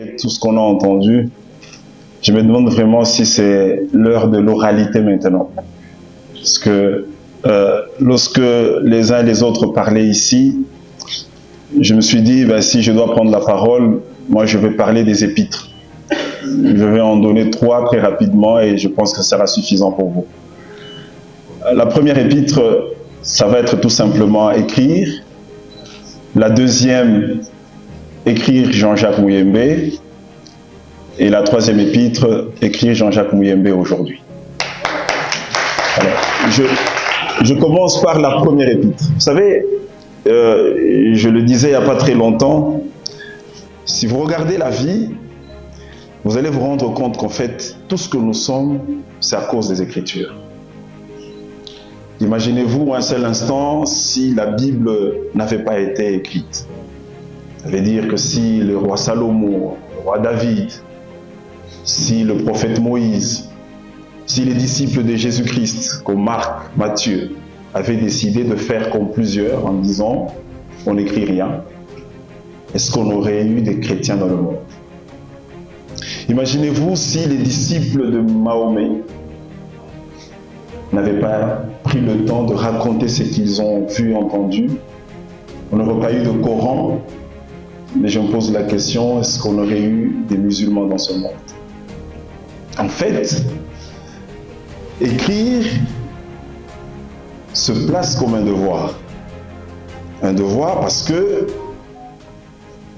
Et tout ce qu'on a entendu, je me demande vraiment si c'est l'heure de l'oralité maintenant. Parce que lorsque les uns et les autres parlaient ici, je me suis dit, ben, si je dois prendre la parole, moi je vais parler des épîtres. Je vais en donner 3 très rapidement et je pense que ça sera suffisant pour vous. La première épître, ça va être tout simplement écrire. La deuxième, écrire Jean-Jacques Muyembe. Et la troisième épître, écrire Jean-Jacques Muyembe aujourd'hui. Alors, je commence par la première épître. Vous savez, je le disais il n'y a pas très longtemps, si vous regardez la vie, vous allez vous rendre compte qu'en fait, tout ce que nous sommes, c'est à cause des Écritures. Imaginez-vous un seul instant si la Bible n'avait pas été écrite. Ça veut dire que si le roi Salomon, le roi David, si le prophète Moïse, si les disciples de Jésus-Christ, comme Marc, Matthieu, avaient décidé de faire comme plusieurs en disant « on n'écrit rien », est-ce qu'on aurait eu des chrétiens dans le monde? Imaginez-vous si les disciples de Mahomet n'avaient pas pris le temps de raconter ce qu'ils ont vu, entendu. On n'aurait pas eu de Coran, mais je me pose la question, est-ce qu'on aurait eu des musulmans dans ce monde? En fait, écrire se place comme un devoir. Un devoir parce que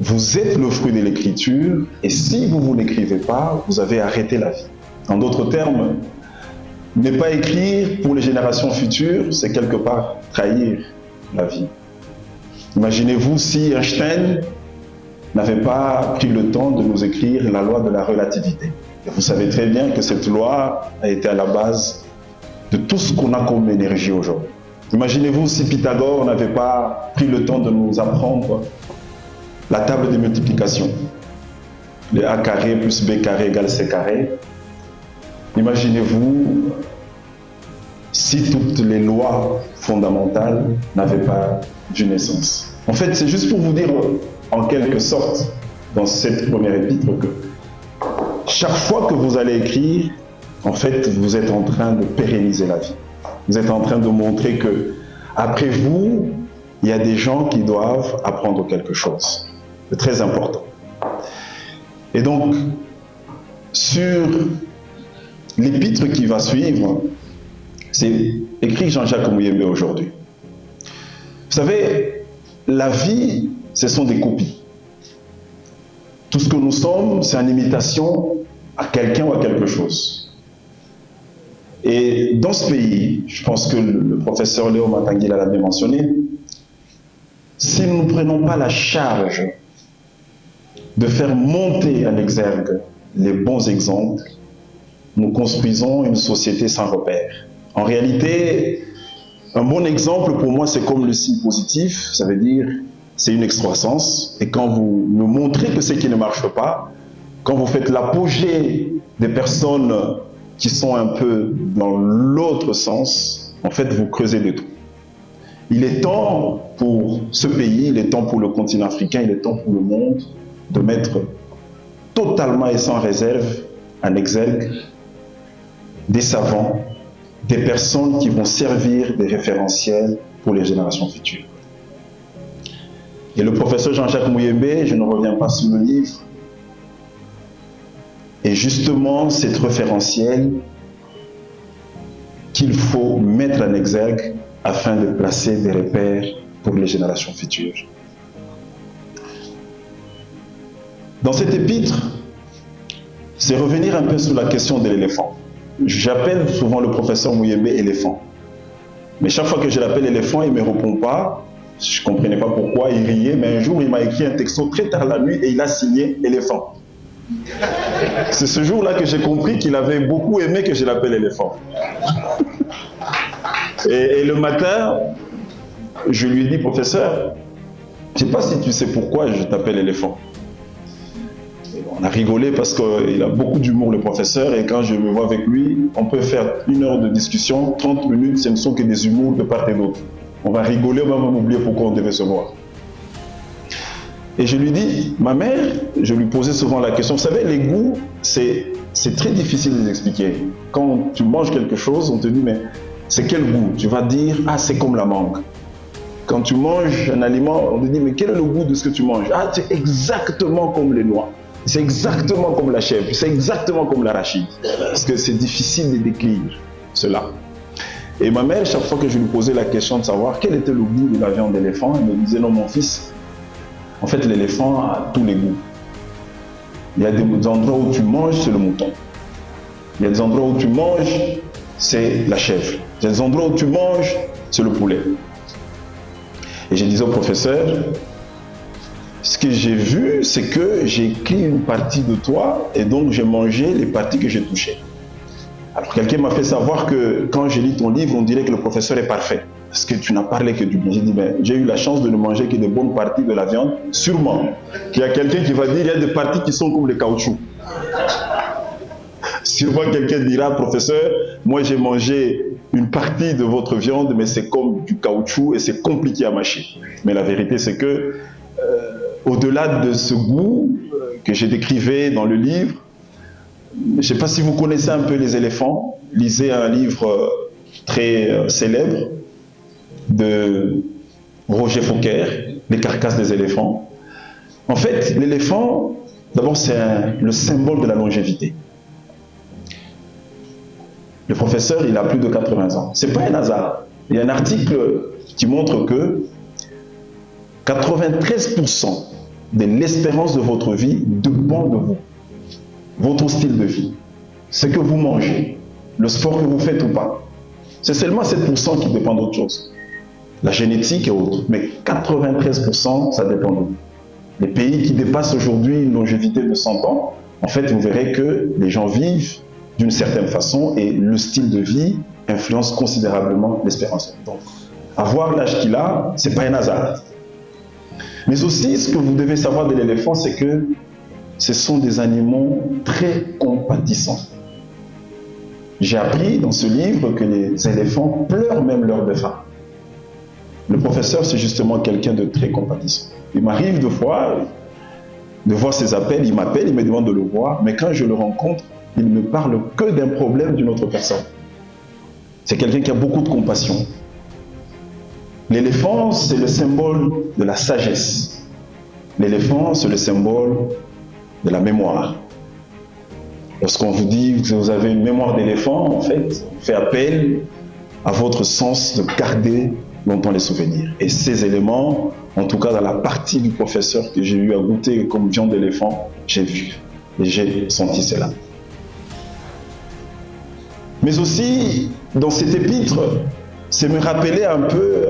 vous êtes le fruit de l'écriture et si vous n'écrivez pas, vous avez arrêté la vie. En d'autres termes, ne pas écrire pour les générations futures, c'est quelque part trahir la vie. Imaginez-vous si Einstein n'avait pas pris le temps de nous écrire la loi de la relativité. Et vous savez très bien que cette loi a été à la base de tout ce qu'on a comme énergie aujourd'hui. Imaginez-vous si Pythagore n'avait pas pris le temps de nous apprendre la table de multiplication. Le A carré plus B carré égale C carré. Imaginez-vous si toutes les lois fondamentales n'avaient pas vu naissance. En fait, c'est juste pour vous dire en quelque sorte dans cette première épître que chaque fois que vous allez écrire, en fait, vous êtes en train de pérenniser la vie. Vous êtes en train de montrer que après vous, il y a des gens qui doivent apprendre quelque chose. C'est très important. Et donc, sur l'épître qui va suivre, c'est écrit Jean-Jacques Muyembe aujourd'hui. Vous savez, la vie, ce sont des copies. Tout ce que nous sommes, c'est une imitation à quelqu'un ou à quelque chose. Et dans ce pays, je pense que le professeur Léo Matangila l'avait mentionné, si nous ne prenons pas la charge de faire monter en exergue les bons exemples, nous construisons une société sans repère. En réalité, un bon exemple pour moi, c'est comme le signe positif, ça veut dire c'est une excroissance. Et quand vous me montrez que c'est qui ne marche pas, quand vous faites l'apogée des personnes qui sont un peu dans l'autre sens, en fait, vous creusez des trous. Il est temps pour ce pays, il est temps pour le continent africain, il est temps pour le monde de mettre totalement et sans réserve en exergue des savants, des personnes qui vont servir des référentiels pour les générations futures. Et le professeur Jean-Jacques Muyembe, je ne reviens pas sur le livre, est justement cet référentiel qu'il faut mettre en exergue afin de placer des repères pour les générations futures. Dans cette épître, c'est revenir un peu sur la question de l'éléphant. J'appelle souvent le professeur Muyembe éléphant. Mais chaque fois que je l'appelle éléphant, il ne me répond pas. Je ne comprenais pas pourquoi, il riait. Mais un jour, il m'a écrit un texto très tard la nuit et il a signé éléphant. C'est ce jour-là que j'ai compris qu'il avait beaucoup aimé que je l'appelle éléphant. Et le matin, je lui ai dit, professeur, je ne sais pas si tu sais pourquoi je t'appelle éléphant. On a rigolé parce qu'il a beaucoup d'humour, le professeur, et quand je me vois avec lui, on peut faire 1 heure de discussion, 30 minutes, ce ne sont que des humours de part et d'autre. On va rigoler, on va même oublier pourquoi on devait se voir. Et je lui dis, ma mère, je lui posais souvent la question, vous savez, les goûts, c'est très difficile de les expliquer. Quand tu manges quelque chose, on te dit, mais c'est quel goût? Tu vas dire, ah, c'est comme la mangue. Quand tu manges un aliment, on te dit, mais quel est le goût de ce que tu manges? Ah, c'est exactement comme les noix. C'est exactement comme la chèvre. C'est exactement comme l'arachide. Parce que c'est difficile de décrire cela. Et ma mère, chaque fois que je lui posais la question de savoir quel était le goût de la viande d'éléphant, elle me disait, non, mon fils, en fait, l'éléphant a tous les goûts. Il y a des endroits où tu manges, c'est le mouton. Il y a des endroits où tu manges, c'est la chèvre. Il y a des endroits où tu manges, c'est le poulet. Et je disais au professeur, ce que j'ai vu, c'est que j'ai pris une partie de toi et donc j'ai mangé les parties que j'ai touchées. Alors quelqu'un m'a fait savoir que quand j'ai lu ton livre, on dirait que le professeur est parfait. Parce que tu n'as parlé que du bien. J'ai dit, ben, j'ai eu la chance de ne manger que des bonnes parties de la viande. Sûrement qu'il y a quelqu'un qui va dire, il y a des parties qui sont comme le caoutchouc. Sûrement quelqu'un dira, professeur, moi j'ai mangé une partie de votre viande, mais c'est comme du caoutchouc et c'est compliqué à mâcher. Mais la vérité, c'est que, au-delà de ce goût que j'ai décrivé dans le livre, je ne sais pas si vous connaissez un peu les éléphants, lisez un livre très célèbre de Roger Fauquer, Les carcasses des éléphants. En fait, l'éléphant, d'abord, c'est le symbole de la longévité. Le professeur, il a plus de 80 ans. Ce n'est pas un hasard. Il y a un article qui montre que 93% de l'espérance de votre vie dépend de vous. Votre style de vie, ce que vous mangez, le sport que vous faites ou pas. C'est seulement 7% qui dépend d'autre chose. La génétique et autres. Mais 93%, ça dépend de vous. Les pays qui dépassent aujourd'hui une longévité de 100 ans, en fait, vous verrez que les gens vivent d'une certaine façon et le style de vie influence considérablement l'espérance. Donc, avoir l'âge qu'il a, ce n'est pas un hasard. Mais aussi, ce que vous devez savoir de l'éléphant, c'est que ce sont des animaux très compatissants. J'ai appris dans ce livre que les éléphants pleurent même leurs dauphins. Le professeur, c'est justement quelqu'un de très compatissant. Il m'arrive de fois de voir ses appels, il m'appelle, il me demande de le voir, mais quand je le rencontre, il ne parle que d'un problème d'une autre personne. C'est quelqu'un qui a beaucoup de compassion. L'éléphant, c'est le symbole de la sagesse. L'éléphant, c'est le symbole de la mémoire. Lorsqu'on vous dit que vous avez une mémoire d'éléphant, en fait, on fait appel à votre sens de garder longtemps les souvenirs. Et ces éléments, en tout cas dans la partie du professeur que j'ai eu à goûter comme viande d'éléphant, j'ai vu et j'ai senti cela. Mais aussi, dans cet épître, c'est me rappeler un peu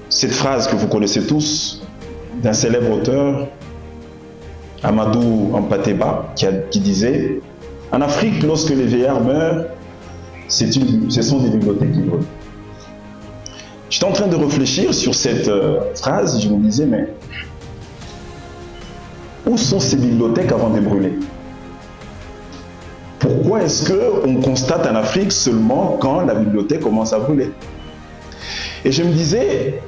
cette phrase que vous connaissez tous d'un célèbre auteur, Amadou Hampâté-Bâ, qui disait « En Afrique, lorsque les vieillards meurent, ce sont des bibliothèques qui brûlent. » J'étais en train de réfléchir sur cette phrase, je me disais, mais où sont ces bibliothèques avant de brûler? Pourquoi est-ce qu'on constate en Afrique seulement quand la bibliothèque commence à brûler? Et je me disais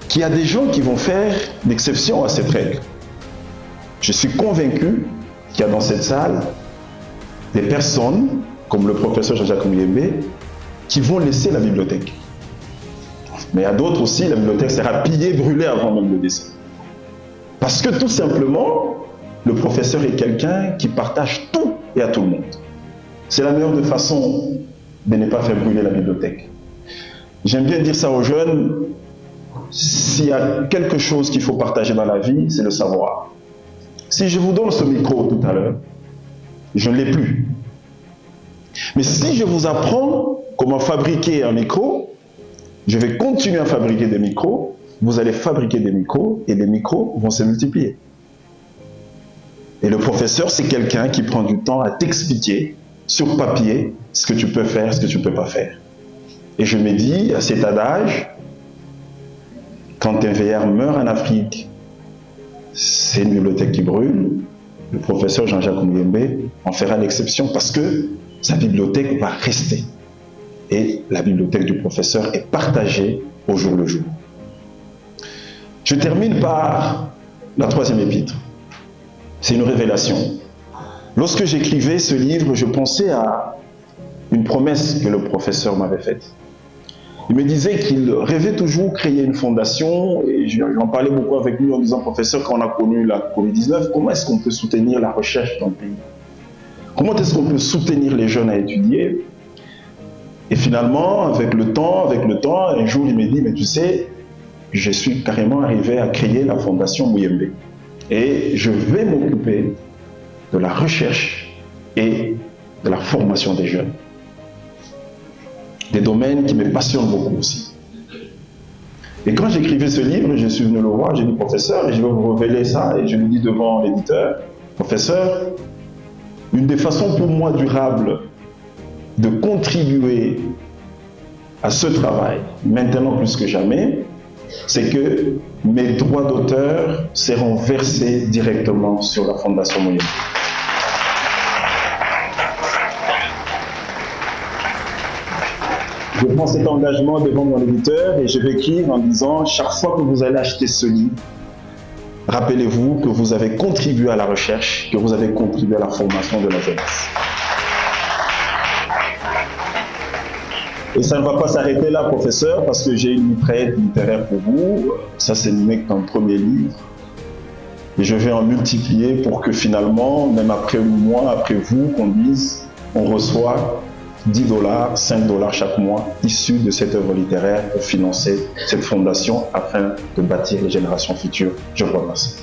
qu'il y a des gens qui vont faire l'exception à cette règle. Je suis convaincu qu'il y a dans cette salle des personnes, comme le professeur Jean-Jacques Muyembe, qui vont laisser la bibliothèque. Mais il y a d'autres aussi, la bibliothèque sera pillée, brûlée avant même le décès. Parce que tout simplement, le professeur est quelqu'un qui partage tout et à tout le monde. C'est la meilleure façon de ne pas faire brûler la bibliothèque. J'aime bien dire ça aux jeunes, s'il y a quelque chose qu'il faut partager dans la vie, c'est le savoir. Si je vous donne ce micro tout à l'heure, je ne l'ai plus. Mais si je vous apprends comment fabriquer un micro, je vais continuer à fabriquer des micros, vous allez fabriquer des micros et les micros vont se multiplier. Et le professeur, c'est quelqu'un qui prend du temps à t'expliquer sur papier ce que tu peux faire, ce que tu ne peux pas faire. Et je me dis, à cet adage, quand un vieillard meurt en Afrique, c'est une bibliothèque qui brûle, le professeur Jean-Jacques Muyembe en fera l'exception parce que sa bibliothèque va rester. Et la bibliothèque du professeur est partagée au jour le jour. Je termine par la troisième épître. C'est une révélation. Lorsque j'écrivais ce livre, je pensais à une promesse que le professeur m'avait faite. Il me disait qu'il rêvait toujours créer une fondation, et j'en parlais beaucoup avec lui en disant, professeur, quand on a connu la Covid-19, comment est-ce qu'on peut soutenir la recherche dans le pays? Comment est-ce qu'on peut soutenir les jeunes à étudier? Et finalement, avec le temps, un jour il me dit, mais tu sais, je suis carrément arrivé à créer la fondation Muyembe. Et je vais m'occuper de la recherche et de la formation des jeunes. Des domaines qui me passionnent beaucoup aussi. Et quand j'écrivais ce livre, je suis venu le voir, j'ai dit, professeur, et je vais vous révéler ça, et je lui dis devant l'éditeur, professeur, une des façons pour moi durables de contribuer à ce travail, maintenant plus que jamais, c'est que mes droits d'auteur seront versés directement sur la Fondation Muyembe. Je prends cet engagement devant mon éditeur et je vais écrire en disant, chaque fois que vous allez acheter ce livre, rappelez-vous que vous avez contribué à la recherche, que vous avez contribué à la formation de la jeunesse. Et ça ne va pas s'arrêter là, professeur, parce que j'ai une mitraillette littéraire pour vous. Ça, c'est qu'un premier livre. Et je vais en multiplier pour que finalement, même après moi, après vous, qu'on dise, on reçoit $10, $5 chaque mois issus de cette œuvre littéraire pour financer cette fondation afin de bâtir les générations futures. Je vous remercie.